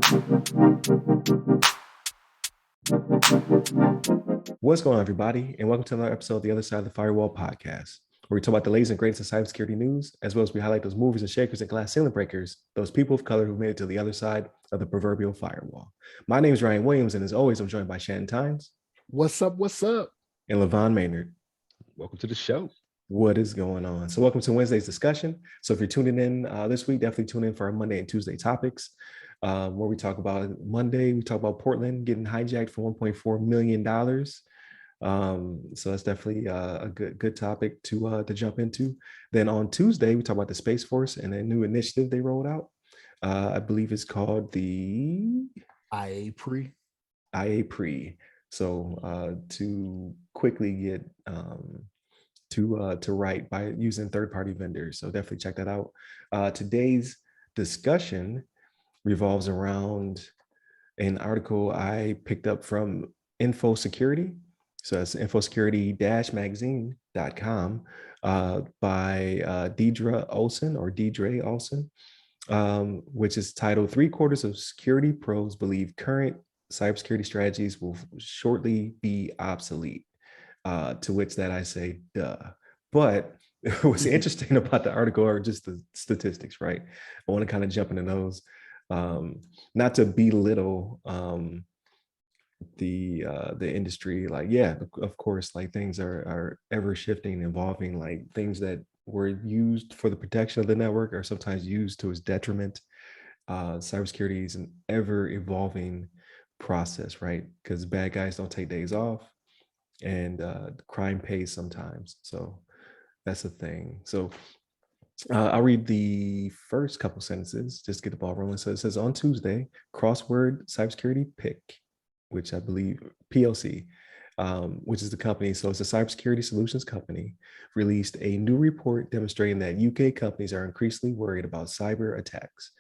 What's going on, everybody? And welcome to another episode of the Other Side of the Firewall podcast, where we talk about the latest and greatest in cybersecurity news, as well as we highlight those movers and shakers and glass ceiling breakers, those people of color who made it to the other side of the proverbial firewall. My name is Ryan Williams, and as always, I'm joined by Shannon Tynes What's up? What's up? and LeVon Maynard. Welcome to the show. What is going on? So, welcome to Wednesday's discussion. So, if you're tuning in this week, definitely tune in for our Monday and Tuesday topics, where we talk about Monday, we talk about Portland getting hijacked for $1.4 million. So that's definitely a good topic to jump into. Then on Tuesday, we talk about the Space Force and a new initiative they rolled out. I believe it's called the IAPRE. IAPRE. So to quickly get to write by using third-party vendors. So definitely check that out. Today's discussion revolves around an article I picked up from Security. So that's infosecurity-magazine.com by Deidre Olson, which is titled "3/4 of security pros believe current cybersecurity strategies will shortly be obsolete." To which that I say, duh. But what's interesting about the article are just the statistics, right? I want to kind of jump into those. Not to belittle the industry, like, yeah, of course, like things are ever shifting, evolving, like things that were used for the protection of the network are sometimes used to its detriment. Cybersecurity is an ever evolving process, right? Because bad guys don't take days off, and crime pays sometimes. So that's the thing. So I'll read the first couple sentences, just get the ball rolling. So it says, on Tuesday, Crossword Cybersecurity Pick, which I believe PLC, which is the company. So it's a cybersecurity solutions company, released a new report demonstrating that UK companies are increasingly worried about cyber attacks.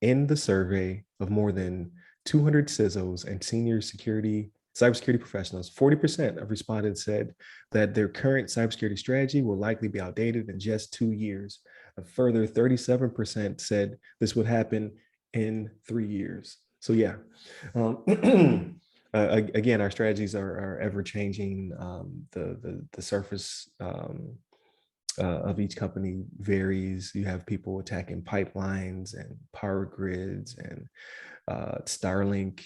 In the survey of more than 200 CISOs and senior cybersecurity professionals, 40% of respondents said that their current cybersecurity strategy will likely be outdated in just 2 years. A further 37% said this would happen in 3 years. So yeah, again, our strategies are ever changing. The surface of each company varies. You have people attacking pipelines and power grids and Starlink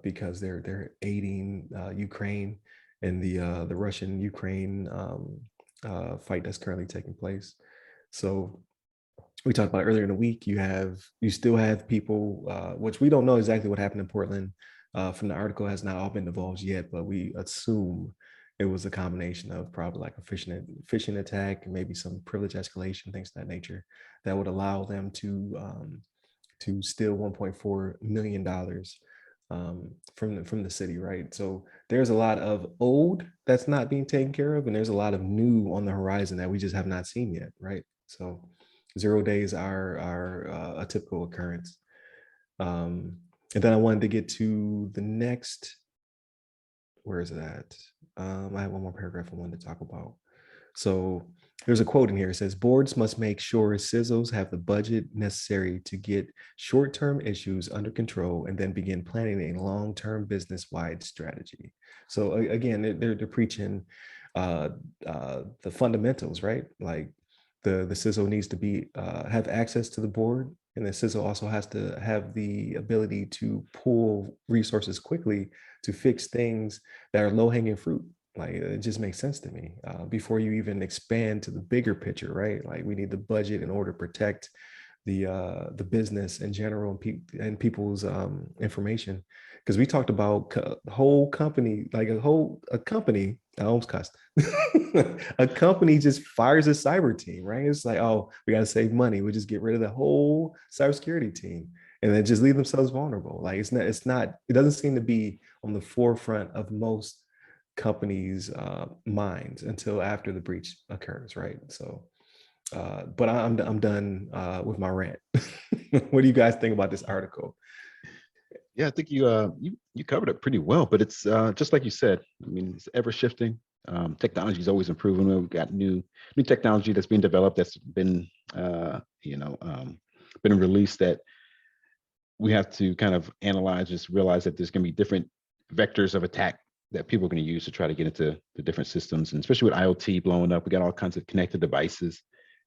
because they're aiding Ukraine in the Russian-Ukraine fight that's currently taking place. So we talked about earlier in the week, you still have people, which we don't know exactly what happened in Portland. From the article has not all been divulged yet, but we assume it was a combination of probably like a phishing attack, and maybe some privilege escalation, things of that nature, that would allow them to steal $1.4 million from the city, right? So there's a lot of old that's not being taken care of, and there's a lot of new on the horizon that we just have not seen yet, right? So 0 days are a typical occurrence. And then I wanted to get to the next, where is it at? I have one more paragraph I wanted to talk about. So there's a quote in here. It says, boards must make sure CISOs have the budget necessary to get short-term issues under control and then begin planning a long-term business-wide strategy. So again, they're preaching the fundamentals, right? Like the CISO needs to have access to the board, and the CISO also has to have the ability to pull resources quickly to fix things that are low-hanging fruit. Like, it just makes sense to me before you even expand to the bigger picture, right? Like, we need the budget in order to protect the business in general and people's information. Because we talked about whole company, like a company, I almost cussed. A company just fires a cyber team, right? It's like, oh, we got to save money. We just get rid of the whole cybersecurity team and then just leave themselves vulnerable. Like, it doesn't seem to be on the forefront of most companies' minds until after the breach occurs, right? So, but I'm done with my rant. What do you guys think about this article? Yeah, I think you covered it pretty well, but it's just like you said. I mean, it's ever shifting. Technology is always improving. We've got new technology that's being developed, that's been been released, that we have to kind of analyze, just realize that there's going to be different vectors of attack that people are going to use to try to get into the different systems. And especially with IoT blowing up, we got all kinds of connected devices.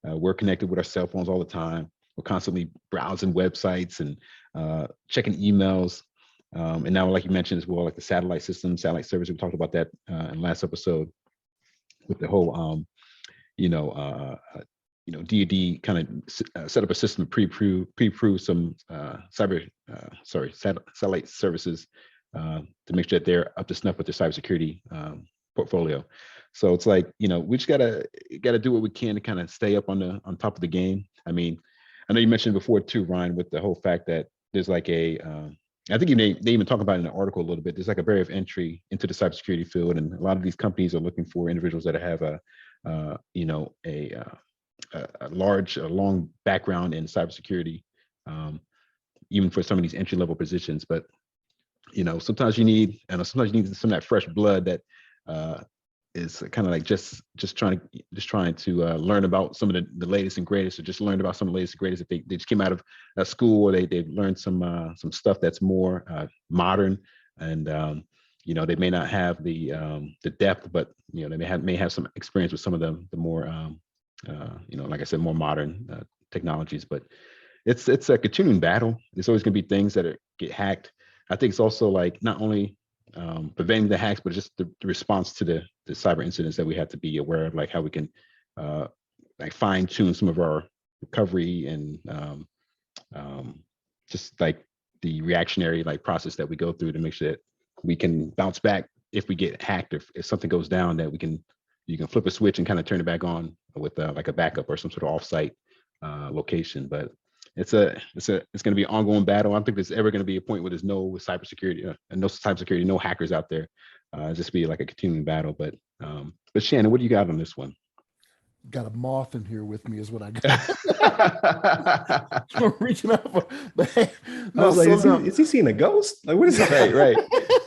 We're connected with our cell phones all the time. We're constantly browsing websites and checking emails. And now, like you mentioned as well, like the satellite system, satellite service, we talked about that in the last episode with the whole, DoD kind of set up a system to pre-approve some satellite services to make sure that they're up to snuff with their cybersecurity portfolio. So it's like, we just gotta do what we can to kind of stay up on top of the game. I mean, I know you mentioned before too, Ryan, with the whole fact that there's like I think they even talk about it in the article a little bit. There's like a barrier of entry into the cybersecurity field, and a lot of these companies are looking for individuals that have a long background in cybersecurity, even for some of these entry level positions. But sometimes you need some of that fresh blood that is kind of like just trying to learn about some of the latest and greatest, or just learn about some of the latest and greatest. If they just came out of school, or they've learned some stuff that's more modern, and they may not have the depth, but they may have some experience with some of the more like I said, more modern technologies. But it's a continuing battle. There's always going to be things that get hacked. I think it's also like not only preventing the hacks, but just the response to the cyber incidents that we have to be aware of, like how we can like fine tune some of our recovery and just like the reactionary like process that we go through to make sure that we can bounce back if we get hacked. If something goes down, that you can flip a switch and kind of turn it back on with like a backup or some sort of offsite location. But it's going to be an ongoing battle. I don't think there's ever going to be a point where there's no cybersecurity, no hackers out there. Just be like a continuing battle. But Shannon, what do you got on this one? Got a moth in here with me is what I got. I'm reaching out for. I was like, is he seeing a ghost? Like, what is that? Right.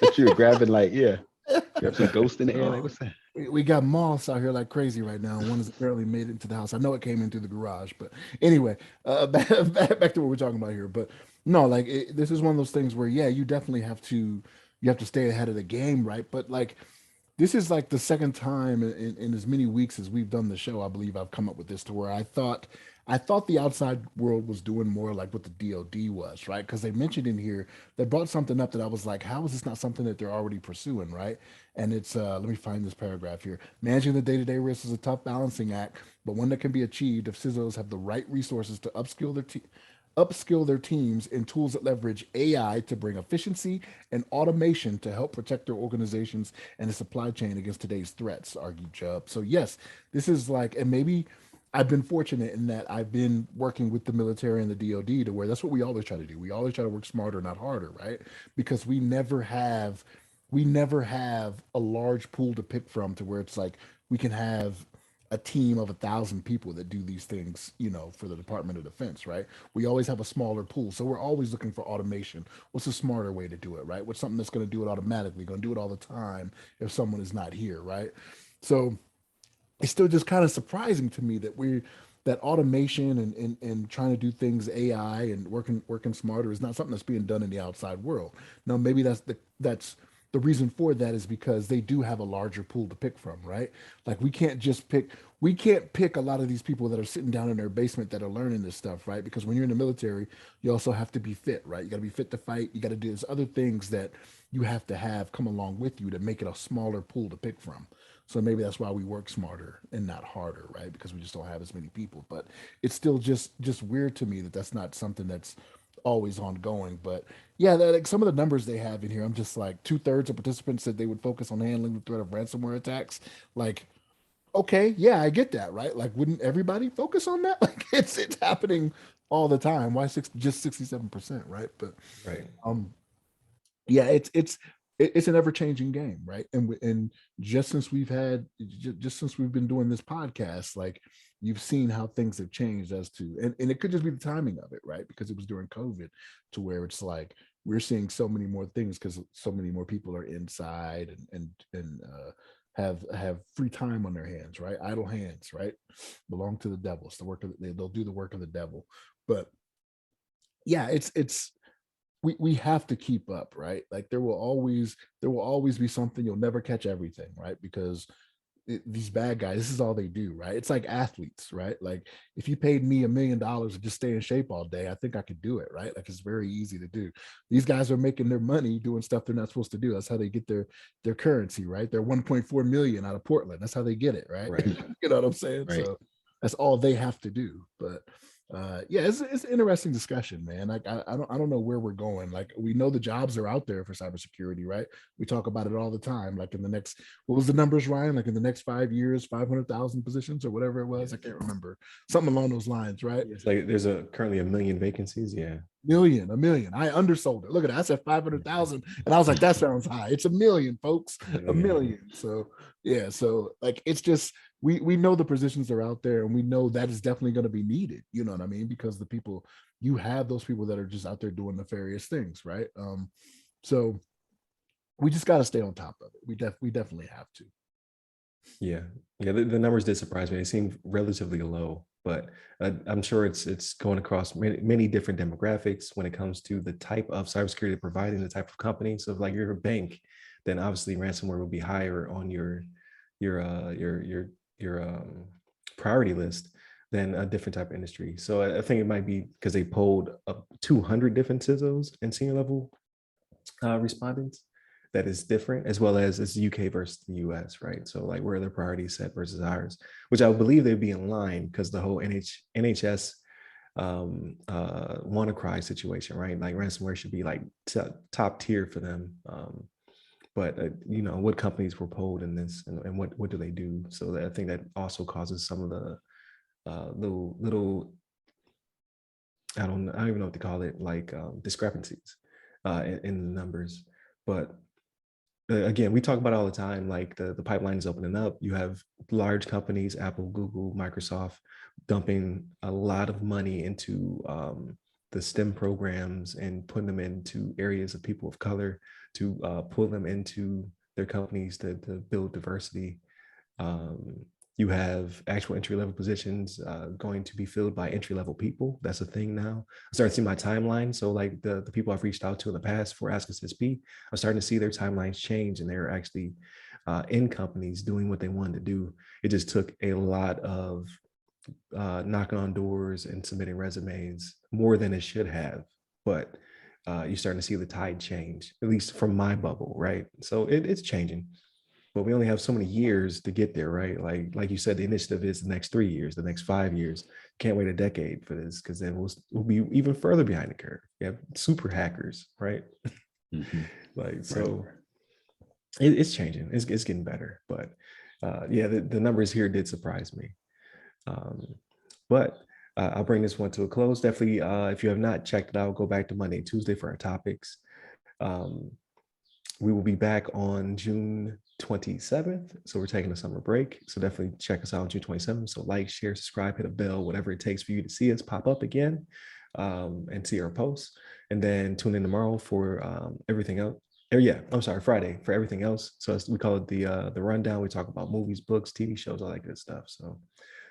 That you were grabbing, like, grab some ghost in the air. Like, what's that? We got moths out here like crazy right now. One has apparently made it into the house. I know it came into the garage, but anyway, back to what we're talking about here. But no, like this is one of those things where you definitely have to stay ahead of the game, right? But like this is like the second time in as many weeks as we've done the show, I believe I've come up with this to where I thought the outside world was doing more like what the DoD was, right? Because they mentioned in here, they brought something up that I was like, how is this not something that they're already pursuing, right? And it's let me find this paragraph here. Managing the day-to-day risks is a tough balancing act, but one that can be achieved if CISOs have the right resources to upskill their teams in tools that leverage AI to bring efficiency and automation to help protect their organizations and the supply chain against today's threats, argued Chubb. So yes, this is like, and maybe I've been fortunate in that I've been working with the military and the DoD to where that's what we always try to do. We always try to work smarter, not harder, right? Because we never have a large pool to pick from to where it's like we can have a team of 1,000 people that do these things, for the Department of Defense, right? We always have a smaller pool. So we're always looking for automation. What's a smarter way to do it, right? What's something that's going to do it automatically, going to do it all the time if someone is not here, right? So it's still just kind of surprising to me that automation and trying to do things AI and working smarter is not something that's being done in the outside world. Now maybe that's the reason for that is because they do have a larger pool to pick from, right? Like we can't pick a lot of these people that are sitting down in their basement that are learning this stuff, right? Because when you're in the military, you also have to be fit, right? You got to be fit to fight. You got to do there's other things that you have to have come along with you to make it a smaller pool to pick from. So maybe that's why we work smarter and not harder, right? Because we just don't have as many people. But it's still just weird to me that that's not something that's always ongoing. But yeah, like some of the numbers they have in here, I'm just like 2/3 of participants said they would focus on handling the threat of ransomware attacks. Like, okay, yeah, I get that, right? Like, wouldn't everybody focus on that? Like, it's happening all the time. Why just 67%, right? But Right. yeah, it's an ever changing game, right? And just since we've been doing this podcast, like you've seen how things have changed as to, and it could just be the timing of it, right? Because it was during COVID, to where it's like we're seeing so many more things because so many more people are inside and have free time on their hands, right? Idle hands, right? Belong to the devil. It's the work of they'll do the work of the devil. But yeah, it's we have to keep up, right? Like there will always be something. You'll never catch everything, right? Because these bad guys, this is all they do, right? It's like athletes, right? Like if you paid me $1 million to just stay in shape all day, I think I could do it, right? Like it's very easy to do. These guys are making their money doing stuff they're not supposed to do. That's how they get their currency, right? They're 1.4 million out of Portland. That's how they get it, right? Right. You know what I'm saying? Right. So that's all they have to do. But yeah, it's an interesting discussion, man. Like I don't know where we're going. Like we know the jobs are out there for cybersecurity, right? We talk about it all the time. Like in the next, what was the numbers, Ryan? Like in the next 5 years, 500,000 positions or whatever it was. I can't remember. Something along those lines, right? It's like there's currently 1 million vacancies. Yeah. A million. I undersold it. Look at that. I said 500,000, and I was like, that sounds high. It's 1 million, folks. A million. So yeah. So like, it's just we know the positions are out there, and we know that is definitely going to be needed. You know what I mean? Because the people, you have those people that are just out there doing nefarious things, right? So we just got to stay on top of it. We definitely have to. Yeah. Yeah. The numbers did surprise me. They seem relatively low, but I'm sure it's going across many different demographics when it comes to the type of cybersecurity providing, the type of company. So if like you're a bank, then obviously ransomware will be higher on your priority list than a different type of industry. So I think it might be because they polled up 200 different CISOs and senior level respondents that is different, as well as it's UK versus the US, right? So like where are their priorities set versus ours, which I believe they'd be in line because the whole NHS WannaCry situation, right? Like ransomware should be like top tier for them. But you know, what companies were polled in this, and what do they do? So I think that also causes some of the little I don't even know what to call it, like discrepancies in the numbers. But again, we talk about it all the time, like the pipeline is opening up. You have large companies, Apple, Google, Microsoft, dumping a lot of money into the STEM programs and putting them into areas of people of color to pull them into their companies to build diversity. You have actual entry-level positions going to be filled by entry-level people. That's a thing now. I'm starting to see my timeline. So like the people I've reached out to in the past for Ask Us SP, I'm starting to see their timelines change, and they're actually in companies doing what they wanted to do. It just took a lot of knocking on doors and submitting resumes more than it should have. But you're starting to see the tide change, at least from my bubble, right? So it's changing. But we only have so many years to get there, right? Like you said, the initiative is the next 3 years, the next 5 years. Can't wait a decade for this, because then we'll be even further behind the curve. You have super hackers, right? Mhm. Like, so it's changing. It's getting better. But yeah, the numbers here did surprise me. But I'll bring this one to a close. Definitely, if you have not checked it out, go back to Monday and Tuesday for our topics. We will be back on June 27th. So we're taking a summer break. So definitely check us out on June 27th. So like, share, subscribe, hit a bell, whatever it takes for you to see us pop up again and see our posts. And then tune in tomorrow for everything else. Or yeah, I'm sorry, Friday for everything else. So we call it the rundown. We talk about movies, books, TV shows, all that good stuff. So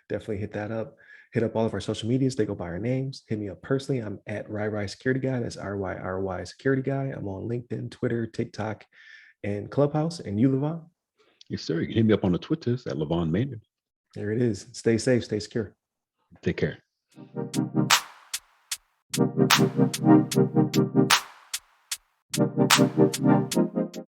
definitely hit that up. Hit up all of our social medias. They go by our names. Hit me up personally. I'm at RyRy Security Guy. That's RYRY Security Guy. I'm on LinkedIn, Twitter, TikTok, and Clubhouse. And you, LeVon? Yes, sir. You can hit me up on the Twitters at LeVon Maynard. There it is. Stay safe. Stay secure. Take care.